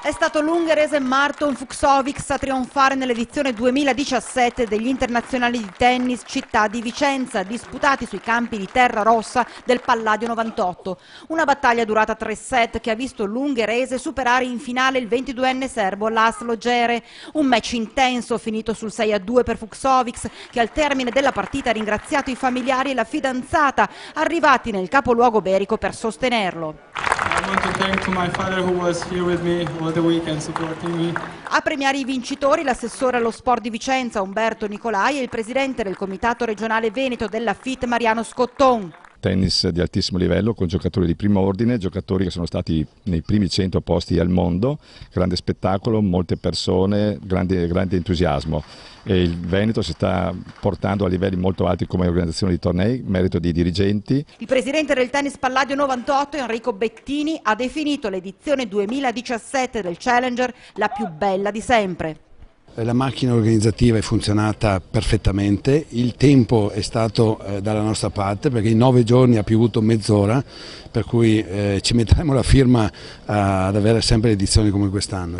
È stato l'ungherese Márton Fucsovics a trionfare nell'edizione 2017 degli internazionali di tennis Città di Vicenza, disputati sui campi di terra rossa del Palladio 98. Una battaglia durata 3 set che ha visto l'ungherese superare in finale il 22enne serbo Laszlo Djere. Un match intenso finito sul 6-2 per Fucsovics, che al termine della partita ha ringraziato i familiari e la fidanzata arrivati nel capoluogo berico per sostenerlo. A premiare i vincitori l'assessore allo sport di Vicenza Umberto Nicolai e il presidente del comitato regionale veneto della FIT Mariano Scotton. Tennis di altissimo livello con giocatori di primo ordine, giocatori che sono stati nei primi 100 posti al mondo, grande spettacolo, molte persone, grande entusiasmo. E il Veneto si sta portando a livelli molto alti come organizzazione di tornei, merito di dirigenti. Il presidente del Tennis Palladio 98 Enrico Bettini ha definito l'edizione 2017 del Challenger la più bella di sempre. La macchina organizzativa è funzionata perfettamente, il tempo è stato dalla nostra parte perché in 9 giorni ha piovuto mezz'ora, per cui ci metteremo la firma ad avere sempre edizioni come quest'anno.